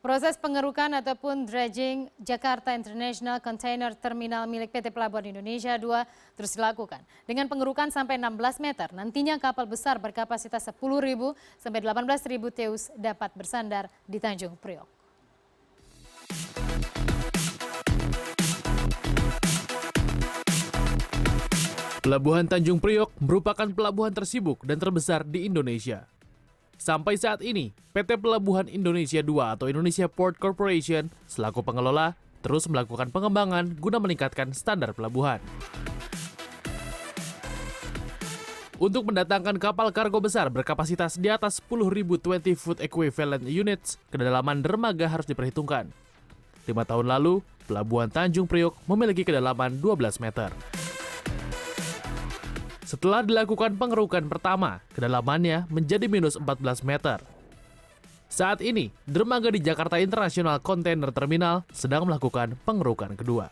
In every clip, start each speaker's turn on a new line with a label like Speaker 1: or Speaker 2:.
Speaker 1: Proses pengerukan ataupun dredging Jakarta International Container Terminal milik PT Pelabuhan Indonesia II terus dilakukan. Dengan pengerukan sampai 16 meter, nantinya kapal besar berkapasitas 10.000 sampai 18.000 TEU dapat bersandar di Tanjung Priok.
Speaker 2: Pelabuhan Tanjung Priok merupakan pelabuhan tersibuk dan terbesar di Indonesia. Sampai saat ini, PT Pelabuhan Indonesia II atau Indonesia Port Corporation selaku pengelola terus melakukan pengembangan guna meningkatkan standar pelabuhan. Untuk mendatangkan kapal kargo besar berkapasitas di atas 10.000 20 foot equivalent units, kedalaman dermaga harus diperhitungkan. 5 tahun lalu, Pelabuhan Tanjung Priok memiliki kedalaman 12 meter. Setelah dilakukan pengerukan pertama, kedalamannya menjadi minus 14 meter. Saat ini, dermaga di Jakarta International Container Terminal sedang melakukan pengerukan kedua.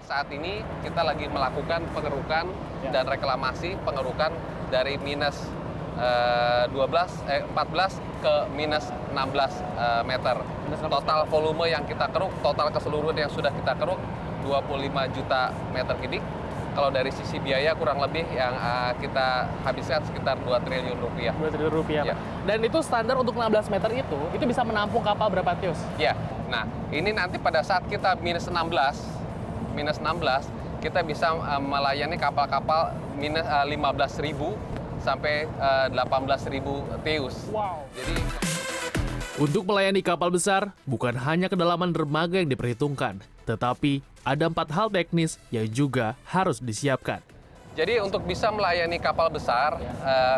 Speaker 3: Saat ini kita lagi melakukan pengerukan dan reklamasi pengerukan dari minus 14 ke minus 16 meter. Total volume yang kita keruk, total keseluruhan yang sudah kita keruk 25 juta meter kubik. Kalau dari sisi biaya kurang lebih yang kita habiskan sekitar 2 triliun rupiah.
Speaker 4: 2 triliun rupiah.
Speaker 3: Ya.
Speaker 4: Dan itu standar untuk 16 meter itu bisa menampung kapal berapa TEU?
Speaker 3: Ya, nah ini nanti pada saat kita minus 16, kita bisa melayani kapal-kapal minus 15.000 sampai 18.000 TEU.
Speaker 4: Wow.
Speaker 3: Jadi
Speaker 2: Untuk melayani kapal besar, bukan hanya kedalaman dermaga yang diperhitungkan, tetapi ada 4 hal teknis yang juga harus disiapkan.
Speaker 3: Jadi untuk bisa melayani kapal besar,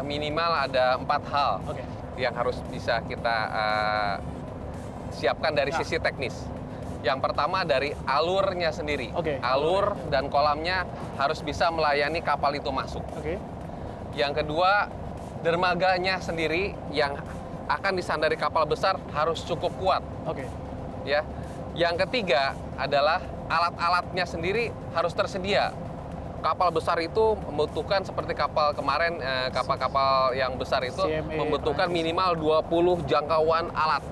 Speaker 3: minimal ada 4 hal yang harus bisa kita siapkan dari sisi teknis. Yang pertama dari alurnya sendiri. Alur dan kolamnya harus bisa melayani kapal itu masuk. Yang kedua, dermaganya sendiri yang akan disandari kapal besar harus cukup kuat. Ya. Yang ketiga adalah alat-alatnya sendiri harus tersedia. Kapal besar itu membutuhkan seperti kapal kemarin, kapal-kapal yang besar itu membutuhkan minimal 20 jangkauan alat.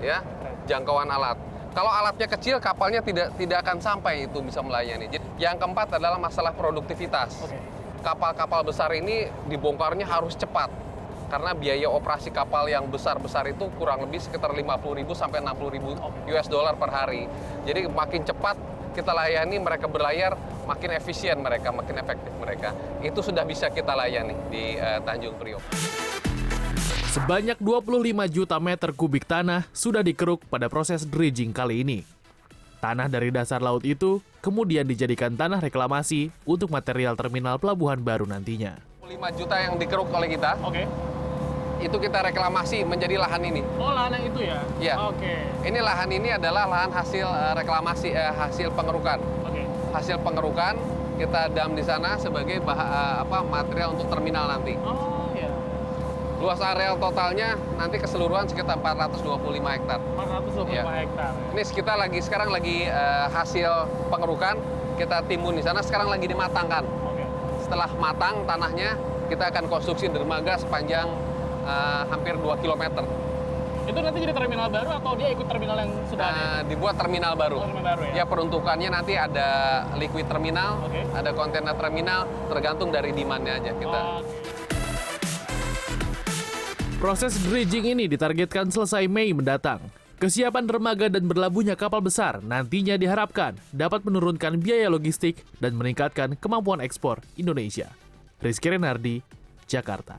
Speaker 3: Ya, jangkauan alat. Kalau alatnya kecil, kapalnya tidak akan sampai itu bisa melayani. Jadi, yang keempat adalah masalah produktivitas. Kapal-kapal besar ini dibongkarnya harus cepat. Karena biaya operasi kapal yang besar-besar itu kurang lebih sekitar 50.000 sampai 60.000 US dollar per hari. Jadi makin cepat kita layani mereka berlayar, makin efisien mereka, makin efektif mereka. Itu sudah bisa kita layani di Tanjung Priok.
Speaker 2: Sebanyak 25 juta meter kubik tanah sudah dikeruk pada proses dredging kali ini. Tanah dari dasar laut itu kemudian dijadikan tanah reklamasi untuk material terminal pelabuhan baru nantinya.
Speaker 3: 5 juta yang dikeruk oleh kita. Itu kita reklamasi menjadi lahan ini.
Speaker 4: Oh, lahan yang itu ya?
Speaker 3: Iya. Ini lahan ini adalah lahan hasil reklamasi, hasil pengerukan. Hasil pengerukan kita dam di sana sebagai material untuk terminal nanti. Luas area totalnya nanti keseluruhan sekitar 425 hektar.
Speaker 4: 425 hektar.
Speaker 3: Ini sekarang lagi hasil pengerukan, kita timbun di sana, sekarang lagi dimatangkan. Setelah matang tanahnya, kita akan konstruksi dermaga sepanjang hampir 2 km.
Speaker 4: Itu nanti jadi terminal baru atau dia ikut terminal yang sudah ada?
Speaker 3: Dibuat terminal baru. Ya, peruntukannya nanti ada liquid terminal, ada kontainer terminal, tergantung dari demand-nya aja kita.
Speaker 2: Proses dredging ini ditargetkan selesai Mei mendatang. Kesiapan dermaga dan berlabuhnya kapal besar nantinya diharapkan dapat menurunkan biaya logistik dan meningkatkan kemampuan ekspor Indonesia. Rizky Renardi, Jakarta.